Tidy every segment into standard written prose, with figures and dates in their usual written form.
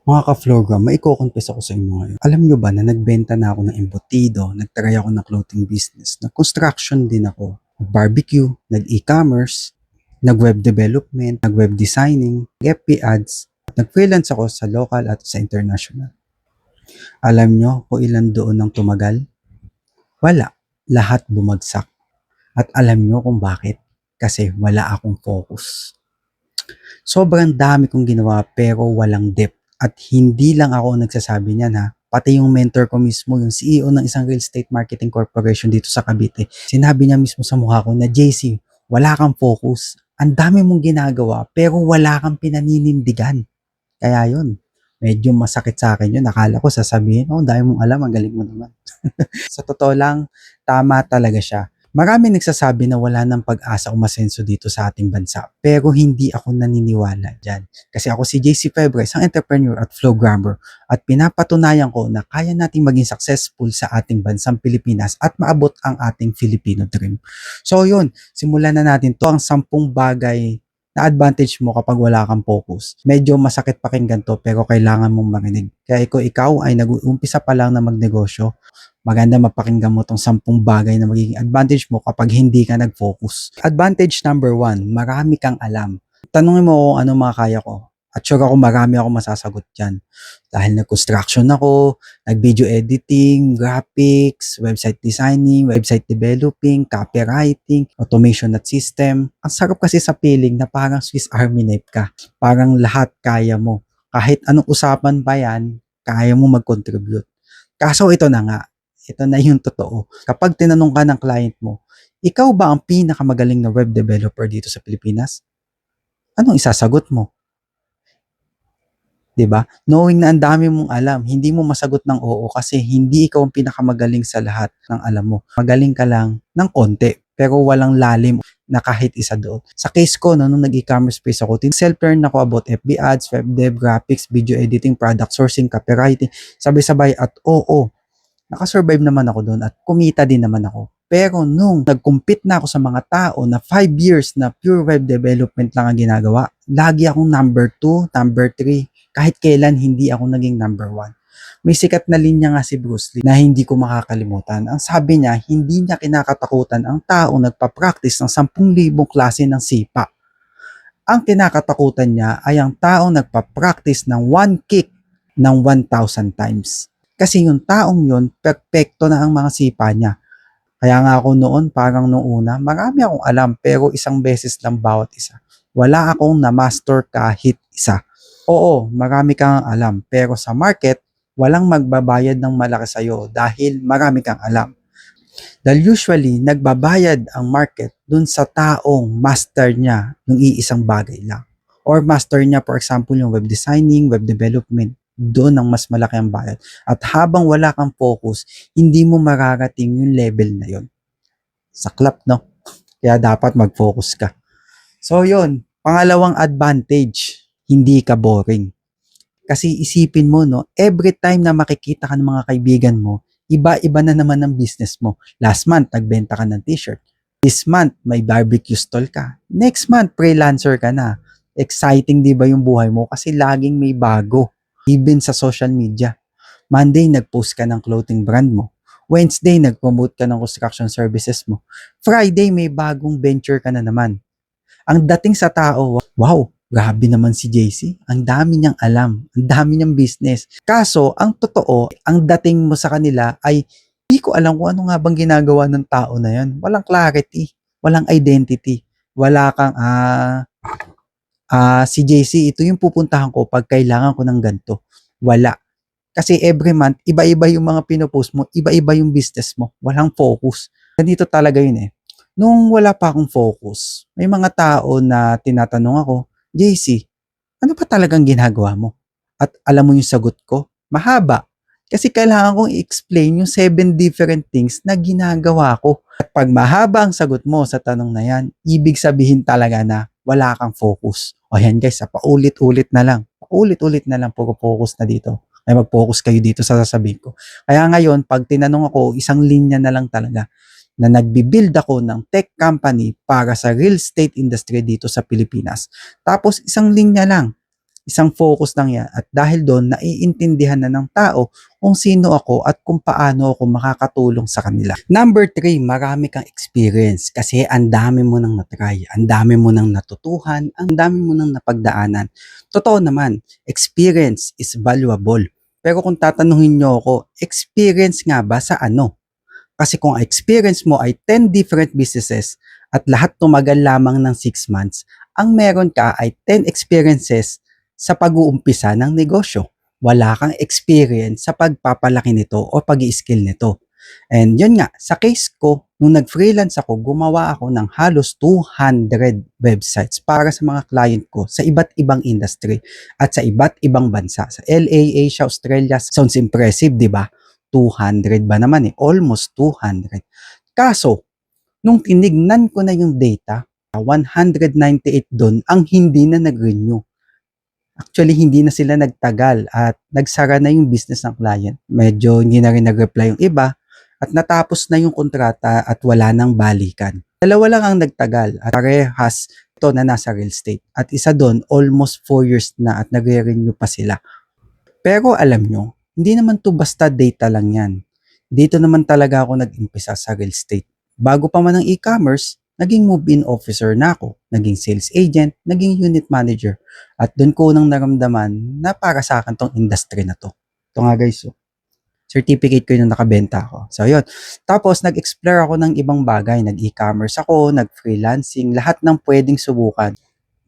Mga ka-Flowgram, maiko-confess ako sa inyo ngayon. Alam nyo ba na nagbenta na ako ng embutido, nagtry ako ng clothing business, nag-construction din ako, nag-barbecue, nag-e-commerce, nag-web development, nag-web designing, FB ads, at nag-freelance ako sa local at sa international. Alam nyo kung ilan doon ang tumagal? Wala. Lahat bumagsak. At alam nyo kung bakit? Kasi wala akong focus. Sobrang dami kong ginawa pero walang depth. At hindi lang ako nagsasabi niyan ha. Pati yung mentor ko mismo, yung CEO ng isang real estate marketing corporation dito sa Cavite. Sinabi niya mismo sa mukha ko na, JC, wala kang focus. Ang dami mong ginagawa pero wala kang pinaninindigan. Kaya yun, medyo masakit sa akin yun. Nakala ko sasabihin, oh, dami mong alam, ang galing mo naman. Sa totoo lang, tama talaga siya. Marami nagsasabi na wala ng pag-asa umasenso dito sa ating bansa, pero hindi ako naniniwala dyan. Kasi ako si JC Febre, isang entrepreneur at flowgrammer, at pinapatunayan ko na kaya nating maging successful sa ating bansang Pilipinas at maabot ang ating Filipino dream. So yun, simulan na natin to ang 10 bagay na advantage mo kapag wala kang focus. Medyo masakit pakinggan to pero kailangan mong marinig. Kaya kung ikaw ay nag-uumpisa pa lang na magnegosyo, maganda mapakinggan mo tong 10 bagay na magiging advantage mo kapag hindi ka nag-focus. Advantage number 1, marami kang alam. Tanungin mo kung ano mga kaya ko. At sure ako marami ako masasagot dyan. Dahil nag-construction ako, nag-video editing, graphics, website designing, website developing, copywriting, automation at system. Ang sarap kasi sa feeling na parang Swiss Army knife ka. Parang lahat kaya mo. Kahit anong usapan pa yan, kaya mo mag-contribute. Kaso ito na nga, ito na yung totoo. Kapag tinanong ka ng client mo, ikaw ba ang pinakamagaling na web developer dito sa Pilipinas? Anong isasagot mo? 'Di ba? Knowing na ang dami mong alam, hindi mo masagot ng oo kasi hindi ikaw ang pinakamagaling sa lahat ng alam mo. Magaling ka lang ng konti, pero walang lalim na kahit isa doon. Sa case ko, nung nag-e-commerce space ako, self-learn ako about FB ads, web dev, graphics, video editing, product sourcing, copywriting, sabay-sabay at oo, nakasurvive naman ako doon at kumita din naman ako. Pero nung nag-compete na ako sa mga tao na 5 years na pure web development lang ang ginagawa, lagi akong number 2, number 3. Kahit kailan hindi ako naging number 1. May sikat na linya nga si Bruce Lee na hindi ko makakalimutan. Ang sabi niya, hindi niya kinakatakutan ang tao nagpa-practice ng 10,000 klase ng sipa. Ang kinakatakutan niya ay ang tao nagpa-practice ng 1 kick ng 1,000 times. Kasi yung taong yun, perfecto na ang mga sipa niya. Kaya nga ako noon, parang noong una, marami akong alam pero isang beses lang bawat isa. Wala akong na-master kahit isa. Oo, marami kang alam pero sa market, walang magbabayad ng malaki sa'yo dahil marami kang alam. Dahil usually, nagbabayad ang market dun sa taong master niya yung iisang bagay lang. Or master niya, for example, yung web designing, web development, doon ang mas malaki ang bayad. At habang wala kang focus, hindi mo mararating yung level na yun. Saklap, no? Kaya dapat mag-focus ka. So yun, pangalawang advantage, hindi ka boring. Kasi isipin mo, no, every time na makikita ka ng mga kaibigan mo, iba-iba na naman ang business mo. Last month, nagbenta ka ng t-shirt. This month, may barbecue stall ka. Next month, freelancer ka na. Exciting, di ba yung buhay mo? Kasi laging may bago. Even sa social media. Monday, nag-post ka ng clothing brand mo. Wednesday, nag-promote ka ng construction services mo. Friday, may bagong venture ka na naman. Ang dating sa tao, wow, grabe naman si JC. Ang dami niyang alam. Ang dami niyang business. Kaso, ang totoo, ang dating mo sa kanila ay hindi ko alam kung ano nga bang ginagawa ng tao na yan. Walang clarity. Walang identity. Wala kang, si JC, ito yung pupuntahan ko pag kailangan ko ng ganito. Wala. Kasi every month, iba-iba yung mga pinopost mo, iba-iba yung business mo. Walang focus. Ganito talaga yun eh. Nung wala pa akong focus, may mga tao na tinatanong ako, JC, ano pa talagang ginagawa mo? At alam mo yung sagot ko? Mahaba. Kasi kailangan kong i-explain yung 7 different things na ginagawa ko. At pag mahaba ang sagot mo sa tanong na yan, ibig sabihin talaga na wala kang focus. O yan guys, paulit-ulit na lang. Paulit-ulit na lang, puro focus na dito. Ay mag-focus kayo dito sa sasabihin ko. Kaya ngayon, pag tinanong ako, isang linya na lang talaga na nagbibuild ako ng tech company para sa real estate industry dito sa Pilipinas. Tapos isang linya lang Isang focus lang yan. At dahil doon, naiintindihan na ng tao kung sino ako at kung paano ako makakatulong sa kanila. Number 3, marami kang experience kasi ang dami mo nang natry, ang dami mo nang natutuhan, ang dami mo nang napagdaanan. Totoo naman, experience is valuable. Pero kung tatanungin nyo ako, experience nga ba sa ano? Kasi kung ang experience mo ay 10 different businesses at lahat tumagal lamang ng 6 months, ang meron ka ay 10 experiences sa pag-uumpisa ng negosyo. Wala kang experience sa pagpapalaki nito o pag-i-skill nito. And yun nga, sa case ko, nung nag-freelance ako, gumawa ako ng halos 200 websites para sa mga client ko sa iba't ibang industry at sa iba't ibang bansa. Sa LA, Asia, Australia, sounds impressive, di ba? 200 ba naman eh? Almost 200. Kaso, nung tinignan ko na yung data, 198 doon ang hindi na nag-renew. Actually, hindi na sila nagtagal at nagsara na yung business ng client. Medyo hindi na rin nag-reply yung iba at natapos na yung kontrata at wala nang balikan. Dalawa lang ang nagtagal at parehas ito na nasa real estate. At isa doon, almost 4 years na at nagre-renew pa sila. Pero alam nyo, hindi naman to basta data lang yan. Dito naman talaga ako nag-umpisa sa real estate. Bago pa man ang e-commerce, naging move-in officer na ako, naging sales agent, naging unit manager. At doon ko nang naramdaman na para sa akin tong industry na to. Ito nga guys, oh. Certificate ko yung nakabenta ako. So yun. Tapos nag-explore ako ng ibang bagay. Nag-e-commerce ako, nag-freelancing, lahat ng pwedeng subukan.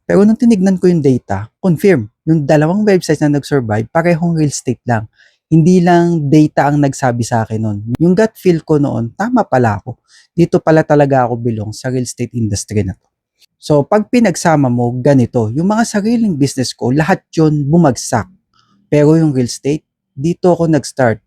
Pero nung tinignan ko yung data, confirm, yung dalawang websites na nag-survive, parehong real estate lang. Hindi lang data ang nagsabi sa akin noon. Yung gut feel ko noon, tama pala ako. Dito pala talaga ako belong sa real estate industry na to. So, pag pinagsama mo, ganito, yung mga sariling business ko, lahat yun bumagsak. Pero yung real estate, dito ako nag-start.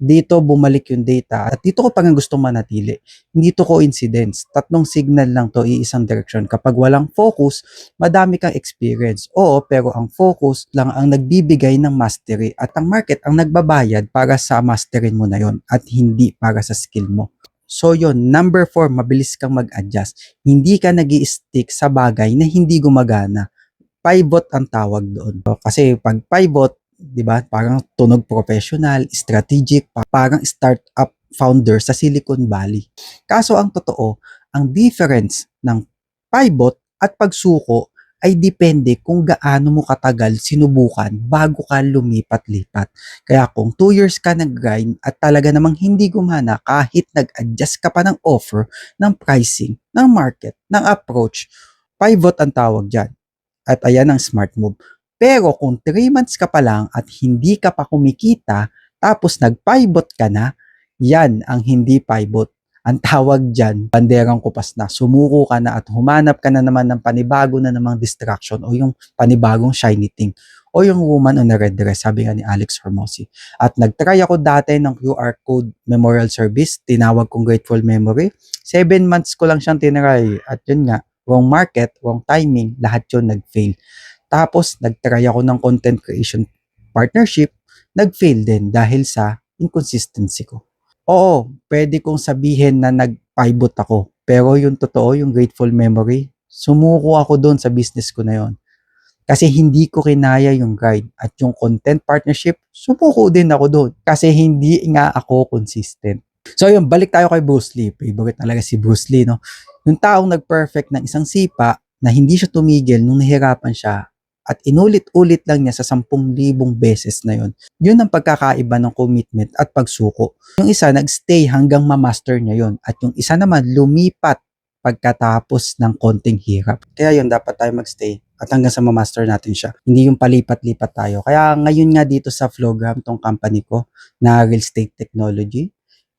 Dito bumalik yung data at dito ko pa nga gusto manatili. Hindi to coincidence. Tatlong signal lang to, iisang direction. Kapag walang focus, madami kang experience. Oo, pero ang focus lang ang nagbibigay ng mastery at ang market ang nagbabayad para sa mastery mo na yon at hindi para sa skill mo. So yun, number 4, mabilis kang mag-adjust. Hindi ka nag-i-stick sa bagay na hindi gumagana. Pivot ang tawag doon. Kasi pag pivot, 'di ba? Parang tunog professional, strategic, parang startup founder sa Silicon Valley. Kaso ang totoo, ang difference ng pivot at pagsuko ay depende kung gaano mo katagal sinubukan bago ka lumipat-lipat. Kaya kung 2 years ka nag-grind at talaga namang hindi gumana kahit nag-adjust ka pa ng offer, ng pricing, ng market, ng approach, pivot ang tawag dyan. At ayan ang smart move. Pero kung 3 months ka pa lang at hindi ka pa kumikita, tapos nag-pivot ka na, yan ang hindi pivot. Ang tawag dyan, banderang kupas na. Sumuko ka na at humanap ka na naman ng panibago na namang distraction o yung panibagong shiny thing. O yung woman on a red dress, sabi nga ni Alex Hormozzi. At nagtry ako dati ng QR code memorial service, tinawag kong Grateful Memory. 7 months ko lang siyang tinry at yun nga, wrong market, wrong timing, lahat yun nag-fail. Tapos, nag-try ako ng content creation partnership, nag-fail din dahil sa inconsistency ko. Oo, pwede kong sabihin na nag-pivot ako. Pero yung totoo, yung grateful memory, sumuko ako doon sa business ko na yon. Kasi hindi ko kinaya yung guide at yung content partnership, sumuko din ako doon. Kasi hindi nga ako consistent. So yun, balik tayo kay Bruce Lee. Favorite talaga si Bruce Lee, no? Yung taong nag-perfect ng isang sipa na hindi siya tumigil nung nahirapan siya at inulit-ulit lang niya sa 10,000 beses na yun. Yun ang pagkakaiba ng commitment at pagsuko. Yung isa nagstay hanggang ma-master niya yun at yung isa naman lumipat pagkatapos ng konting hirap. Kaya yun, dapat tayo magstay at hanggang sa ma-master natin siya. Hindi yung palipat-lipat tayo. Kaya ngayon nga dito sa Flowgram, tong company ko na real estate technology,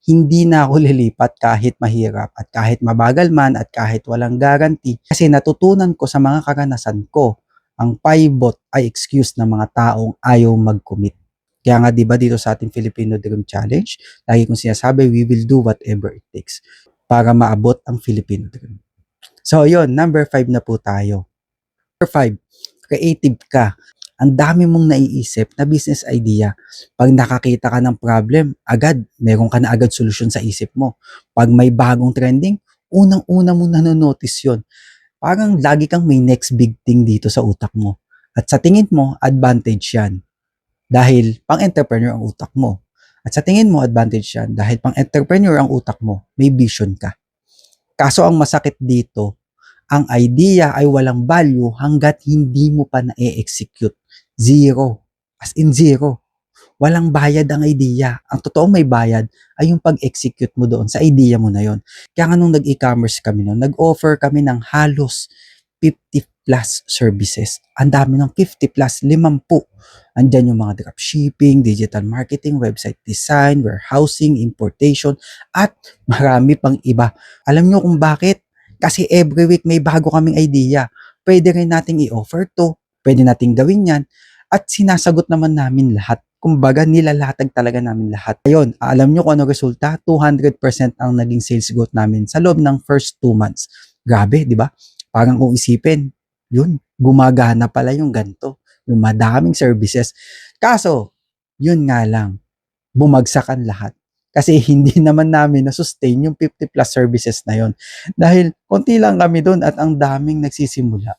hindi na ako lilipat kahit mahirap at kahit mabagal man at kahit walang guarantee kasi natutunan ko sa mga karanasan ko ang pivot ay excuse ng mga taong ayaw mag-commit. Kaya nga 'di ba dito sa ating Filipino Dream Challenge, lagi kong sinasabi we will do whatever it takes para maabot ang Filipino Dream. So yun, number 5 na po tayo. Number 5, creative ka. Ang dami mong naiisip na business idea. Pag nakakita ka ng problem, agad, meron ka na agad solusyon sa isip mo. Pag may bagong trending, unang-una mo nanonotice yun. Parang lagi kang may next big thing dito sa utak mo. At sa tingin mo, advantage yan dahil pang-entrepreneur ang utak mo. At sa tingin mo, advantage yan dahil pang-entrepreneur ang utak mo, may vision ka. Kaso ang masakit dito, ang idea ay walang value hanggat hindi mo pa na-execute. Zero. As in zero. Walang bayad ang idea. Ang totoong may bayad ay yung pag-execute mo doon sa idea mo na yon. Kaya nga nung nag-e-commerce kami noon, nag-offer kami ng halos 50 plus services. Ang dami ng 50 plus, 50. Andyan yung mga dropshipping, digital marketing, website design, warehousing, importation, at marami pang iba. Alam nyo kung bakit? Kasi every week may bago kaming idea. Pwede rin nating i-offer to. Pwede nating gawin yan. At sinasagot naman namin lahat. Kumbaga, nilalatag talaga namin lahat. Ayun, alam nyo kung ano resulta? 200% ang naging sales growth namin sa loob ng first 2 months. Grabe, di ba? Parang kung isipin, yun, gumagana pala yung ganito. Yung madaming services. Kaso, yun nga lang, bumagsakan lahat. Kasi hindi naman namin na-sustain yung 50 plus services na yon. Dahil konti lang kami doon at ang daming nagsisimula.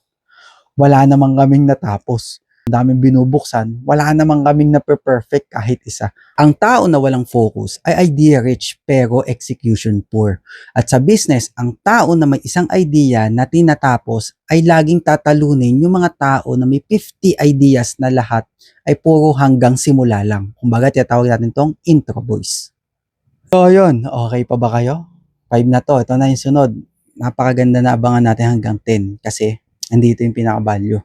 Wala namang kaming natapos. Ang daming binubuksan, wala namang kaming na-perfect kahit isa. Ang tao na walang focus ay idea rich pero execution poor. At sa business, ang tao na may isang idea na tinatapos ay laging tatalunin yung mga tao na may 50 ideas na lahat ay puro hanggang simula lang. Kumbaga, tinatawag natin tong intro boys. So, yun. Okay pa ba kayo? 5 na to. Ito na yung sunod. Napakaganda na abangan natin hanggang 10 kasi andito yung pinaka-value.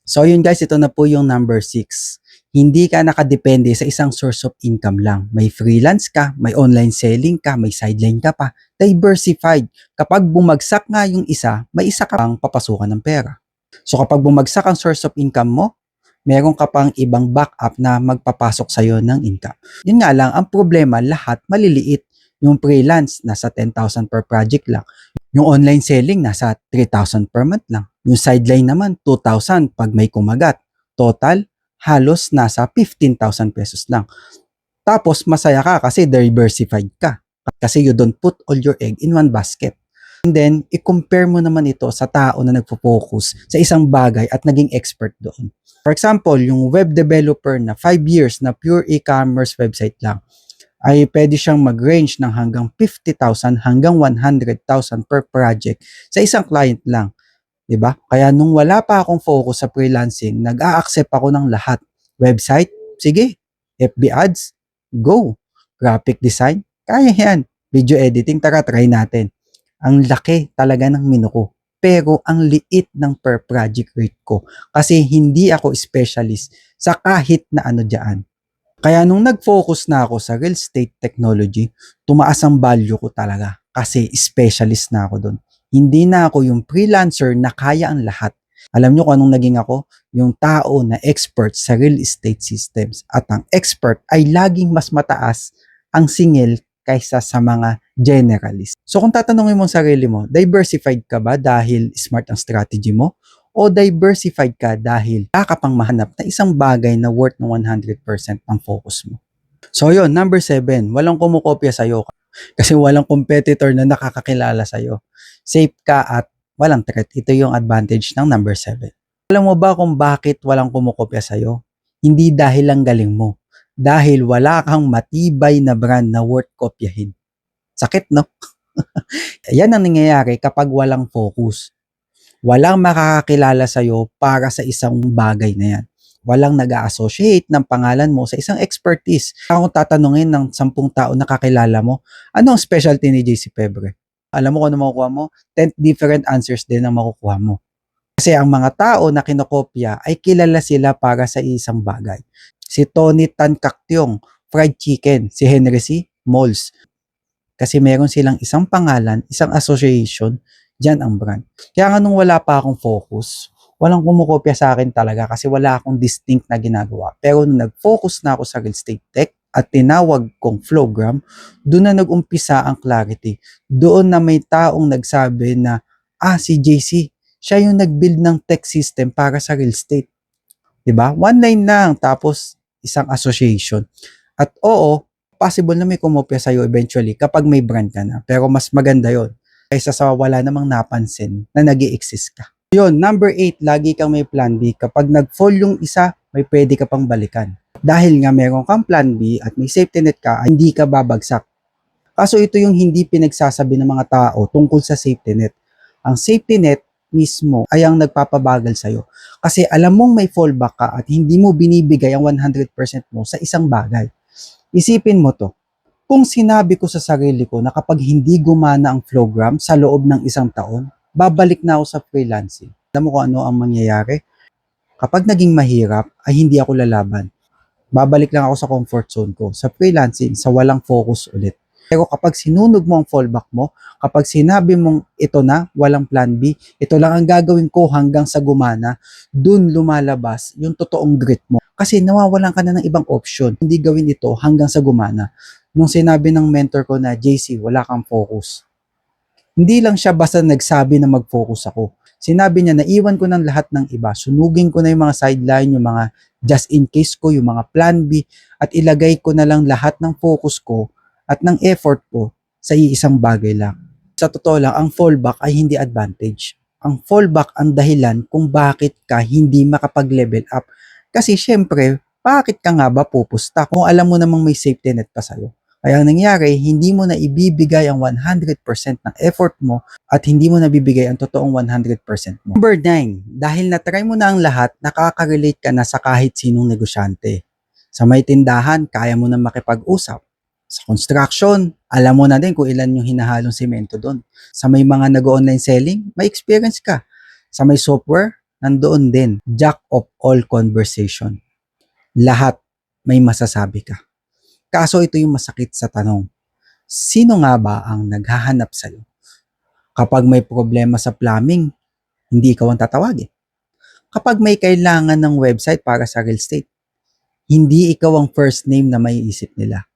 So yun guys, ito na po yung number 6. Hindi ka nakadepende sa isang source of income lang. May freelance ka, may online selling ka, may sideline ka pa. Diversified. Kapag bumagsak nga yung isa, may isa ka pang papasukan ng pera. So kapag bumagsak ang source of income mo, meron ka pang ibang backup na magpapasok sa'yo ng income. Yun nga lang, ang problema, lahat maliliit. Yung freelance, nasa 10,000 per project lang. Yung online selling, nasa 3,000 per month lang. Yung sideline naman, 2,000 pag may kumagat. Total, halos nasa 15,000 pesos lang. Tapos, masaya ka kasi diversified ka. Kasi you don't put all your egg in one basket. And then, i-compare mo naman ito sa tao na nagpo-focus sa isang bagay at naging expert doon. For example, yung web developer na 5 years na pure e-commerce website lang, ay pwede siyang mag-range ng hanggang 50,000 hanggang 100,000 per project sa isang client lang. 'Di ba? Kaya nung wala pa akong focus sa freelancing, nag-a-accept ako ng lahat. Website, sige. FB ads, go. Graphic design, kaya yan. Video editing, tara try natin. Ang laki talaga ng menu ko. Pero ang liit ng per project rate ko kasi hindi ako specialist sa kahit na ano diyan. Kaya nung nag-focus na ako sa real estate technology, tumaas ang value ko talaga kasi specialist na ako doon. Hindi na ako yung freelancer na kaya ang lahat. Alam nyo kung anong naging ako? Yung tao na expert sa real estate systems. At ang expert ay laging mas mataas ang singil kaysa sa mga generalist. So kung tatanungin mo ang sarili mo, diversified ka ba dahil smart ang strategy mo? O diversified ka dahil ka pang mahanap na isang bagay na worth ng 100% ng focus mo? So yun, number 7, walang kumukopya sa'yo kasi walang competitor na nakakakilala sa'yo. Safe ka at walang threat. Ito yung advantage ng number 7. Alam mo ba kung bakit walang kumukopya sa'yo? Hindi dahil lang galing mo. Dahil wala kang matibay na brand na worth kopyahin. Sakit, no? Yan ang nangyayari kapag walang focus. Walang makakakilala sa'yo para sa isang bagay na yan. Walang nag-a-associate ng pangalan mo sa isang expertise. Kung tatanungin ng 10 tao na kakilala mo, ano ang specialty ni JC Pebre? Alam mo kung ano makukuha mo? 10 different answers din ang makukuha mo. Kasi ang mga tao na kinokopya ay kilala sila para sa isang bagay. Si Tony Tan Caktiong, fried chicken. Si Henry C. Malls. Kasi meron silang isang pangalan, isang association, dyan ang brand. Kaya nga nung wala pa akong focus, walang kumukopya sa akin talaga kasi wala akong distinct na ginagawa. Pero nung nag-focus na ako sa real estate tech at tinawag kong Flowgram, doon na nag-umpisa ang clarity. Doon na may taong nagsabi na, si JC, siya yung nag-build ng tech system para sa real estate. 'Di ba? One line lang, tapos isang association. At oo, possible na may kumopya sa'yo eventually kapag may brand ka na. Pero mas maganda yon kaysa sa wala namang napansin na nag-i-exist ka. Yun, number 8, lagi kang may plan B. Kapag nag-fall yung isa, may pwede ka pang balikan. Dahil nga meron kang plan B at may safety net ka, hindi ka babagsak. Kaso ito yung hindi pinagsasabi ng mga tao tungkol sa safety net. Ang safety net mismo ay ang nagpapabagal sa'yo. Kasi alam mong may fallback ka at hindi mo binibigay ang 100% mo sa isang bagay. Isipin mo to. Kung sinabi ko sa sarili ko na kapag hindi gumana ang Flowgram sa loob ng isang taon, babalik na ako sa freelancing. Alam mo kung ano ang mangyayari? Kapag naging mahirap, ay hindi ako lalaban. Babalik lang ako sa comfort zone ko, sa freelancing, sa walang focus ulit. Pero kapag sinunog mo ang fallback mo, kapag sinabi mong ito na, walang plan B, ito lang ang gagawin ko hanggang sa gumana, dun lumalabas yung totoong grit mo. Kasi nawawalan ka na ng ibang option. Hindi gawin ito hanggang sa gumana. Nung sinabi ng mentor ko na, JC, wala kang focus. Hindi lang siya basta nagsabi na mag-focus ako. Sinabi niya na iwan ko ng lahat ng iba. Sunugin ko na yung mga sideline, yung mga just in case ko, yung mga plan B, at ilagay ko na lang lahat ng focus ko at ng effort ko sa iisang bagay lang. Sa totoo lang, ang fallback ay hindi advantage. Ang fallback ang dahilan kung bakit ka hindi makapag-level up. Kasi syempre, bakit ka nga ba pupusta kung alam mo namang may safety net pa sa'yo? Kaya ang nangyari, hindi mo na ibibigay ang 100% ng effort mo at hindi mo nabibigay ang totoong 100% mo. Number 9, dahil na-try mo na ang lahat, nakaka-relate ka na sa kahit sinong negosyante. Sa may tindahan, kaya mo na makipag-usap. Sa construction, alam mo na din kung ilan yung hinahalong semento doon. Sa may mga nag-online selling, may experience ka. Sa may software, nandoon din. Jack of all conversation. Lahat may masasabi ka. Kaso ito yung masakit sa tanong. Sino nga ba ang naghahanap sa'yo? Kapag may problema sa plumbing, hindi ikaw ang tatawagin. Kapag may kailangan ng website para sa real estate, hindi ikaw ang first name na maiisip nila.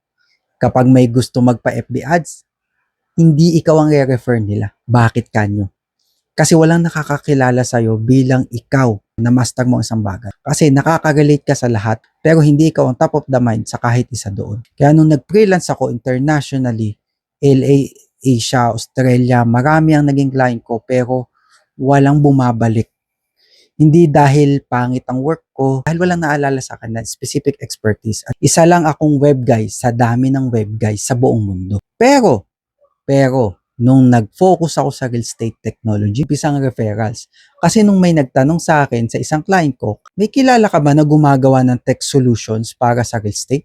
Kapag may gusto magpa-FB ads, hindi ikaw ang i-refer nila. Bakit kanyo? Kasi walang nakakakilala sa'yo bilang ikaw na master mo isang bagay. Kasi nakaka-relate ka sa lahat, pero hindi ikaw ang top of the mind sa kahit isa doon. Kaya nung nag-freelance ako internationally, LA, Asia, Australia, marami ang naging client ko, pero walang bumabalik. Hindi dahil pangit ang work ko, dahil walang naalala sa akin na specific expertise. At isa lang akong web guy sa dami ng web guys sa buong mundo. Pero, nung nag-focus ako sa real estate technology, pisang referrals. Kasi nung may nagtanong sa akin sa isang client ko, may kilala ka ba na gumagawa ng tech solutions para sa real estate?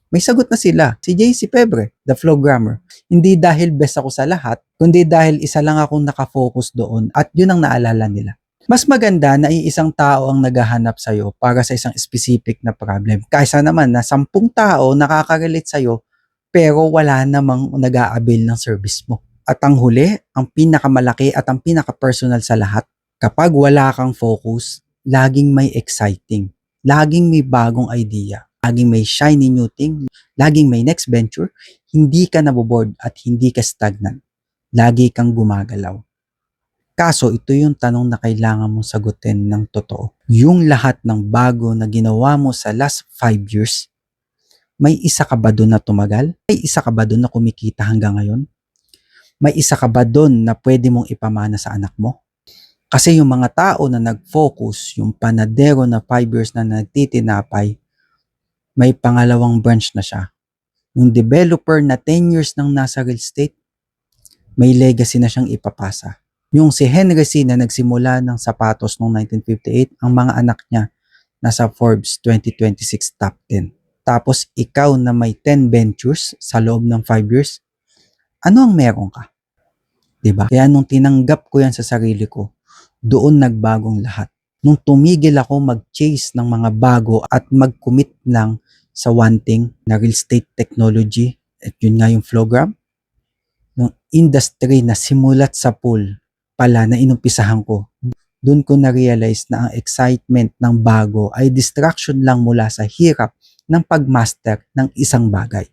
May sagot na sila, si JC Pebre, the Flowgrammer. Hindi dahil best ako sa lahat, kundi dahil isa lang akong nakafocus doon at yun ang naalala nila. Mas maganda na iisang tao ang naghahanap sa'yo para sa isang specific na problem. Kaysa naman na 10 tao nakaka-relate sa'yo pero wala namang nag-aabil ng service mo. At ang huli, ang pinakamalaki at ang pinaka-personal sa lahat, kapag wala kang focus, laging may exciting, laging may bagong idea, laging may shiny new thing, laging may next venture, hindi ka naboboard at hindi ka stagnant. Lagi kang gumagalaw. Kaso ito yung tanong na kailangan mong sagutin ng totoo. Yung lahat ng bago na ginawa mo sa last 5 years, may isa ka ba doon na tumagal? May isa ka ba doon na kumikita hanggang ngayon? May isa ka ba doon na pwede mong ipamana sa anak mo? Kasi yung mga tao na nag-focus, yung panadero na 5 years na nagtitinapay, may pangalawang branch na siya. Yung developer na 10 years nang nasa real estate, may legacy na siyang ipapasa. Yung si Henry C. na nagsimula ng sapatos noong 1958, ang mga anak niya nasa Forbes 2026 top 10. Tapos ikaw na may 10 ventures sa loob ng 5 years, ano ang meron ka? Diba? Kaya nung tinanggap ko yan sa sarili ko, doon nagbagong lahat. Nung tumigil ako mag-chase ng mga bago at mag-commit lang sa one thing na real estate technology, at yun nga yung Flowgram, yung industry na simulat sa pool pala na inumpisahan ko, doon ko na-realize na ang excitement ng bago ay distraction lang mula sa hirap ng pag-master ng isang bagay.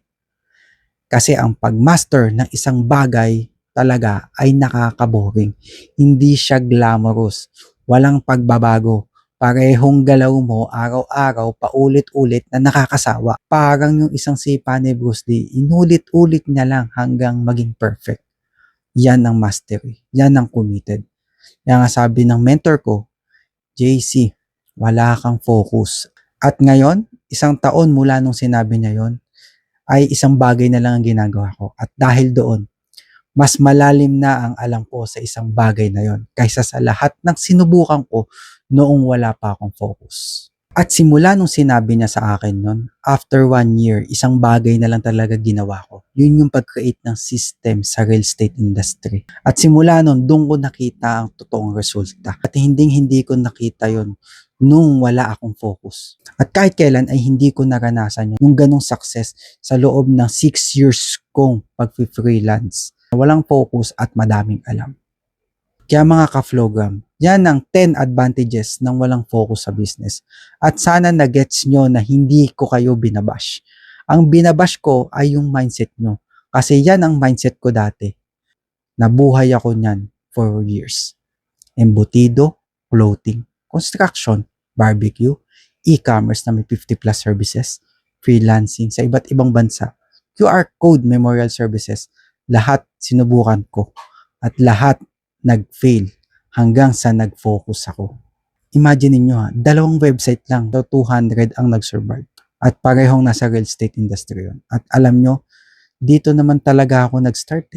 Kasi ang pag-master ng isang bagay talaga ay nakakaboring. Hindi siya glamorous. Walang pagbabago. Parehong galaw mo araw-araw paulit-ulit na nakakasawa. Parang yung isang sipa ni Bruce Lee, inulit-ulit niya lang hanggang maging perfect. Yan ang mastery. Yan ang committed. Kaya nga sabi ng mentor ko, JC, wala kang focus. At ngayon, 1 taon mula nung sinabi niya yon, ay isang bagay na lang ang ginagawa ko. At dahil doon, mas malalim na ang alam ko sa isang bagay na yon kaysa sa lahat ng sinubukan ko noong wala pa akong focus. At simula nung sinabi niya sa akin nun, after 1 year, isang bagay na lang talaga ginawa ko. Yun yung pag-create ng system sa real estate industry. At simula nun, doon ko nakita ang totoong resulta. At hindi ko nakita yon nung wala akong focus. At kahit kailan ay hindi ko naranasan yung ganong success sa loob ng 6 years kong pag-freelance. Walang focus at madaming alam. Kaya mga ka-flowgram, yan ang 10 advantages ng walang focus sa business. At sana na-gets nyo na hindi ko kayo binabash. Ang binabash ko ay yung mindset nyo. Kasi yan ang mindset ko dati. Nabuhay ako niyan for years. Embutido, clothing, construction, barbecue, e-commerce na may 50 plus services, freelancing sa iba't ibang bansa, QR code memorial services, lahat sinubukan ko. At lahat nag-fail hanggang sa nag-focus ako. Imagine niyo ha, 2 website lang, 200 ang nag-survive. At parehong nasa real estate industry yun. At alam nyo, dito naman talaga ako nag-start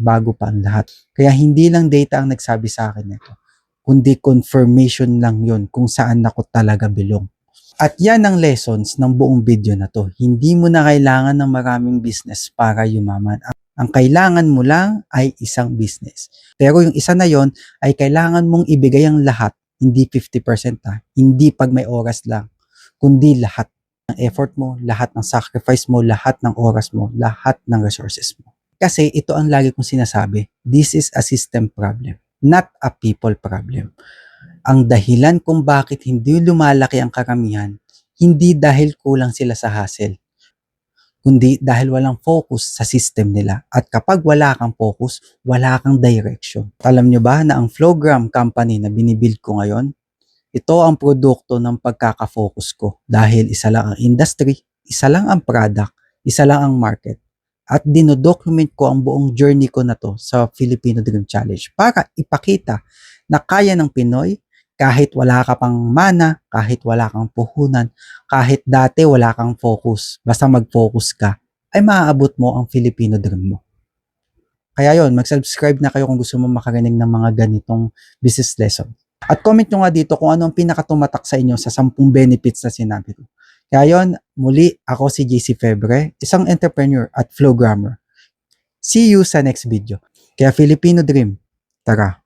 bago pa ang lahat. Kaya hindi lang data ang nagsabi sa akin nito, kundi confirmation lang yon kung saan ako talaga belong. At yan ang lessons ng buong video na to. Hindi mo na kailangan ng maraming business para yumaman. Ang kailangan mo lang ay isang business. Pero yung isa na yon ay kailangan mong ibigay ang lahat, hindi 50% hindi pag may oras lang, kundi lahat ng effort mo, lahat ng sacrifice mo, lahat ng oras mo, lahat ng resources mo. Kasi ito ang lagi kong sinasabi, this is a system problem, not a people problem. Ang dahilan kung bakit hindi lumalaki ang karamihan, hindi dahil kulang sila sa hustle, kundi dahil walang focus sa system nila. At kapag wala kang focus, wala kang direction. Alam nyo ba na ang Flowgram company na binibuild ko ngayon, ito ang produkto ng pagkaka-focus ko. Dahil isa lang ang industry, isa lang ang product, isa lang ang market. At dinodocument ko ang buong journey ko na to sa Filipino Dream Challenge para ipakita na kaya ng Pinoy kahit wala ka pang mana, kahit wala kang puhunan, kahit dati wala kang focus, basta mag-focus ka, ay maaabot mo ang Filipino dream mo. Kaya yon, mag-subscribe na kayo kung gusto mo makarinig ng mga ganitong business lesson. At comment nyo nga dito kung ano ang pinakatumatak sa inyo sa 10 benefits na sinabi ko. Kaya yon, muli ako si JC Febre, isang entrepreneur at flowgrammer. See you sa next video. Kaya Filipino Dream, tara!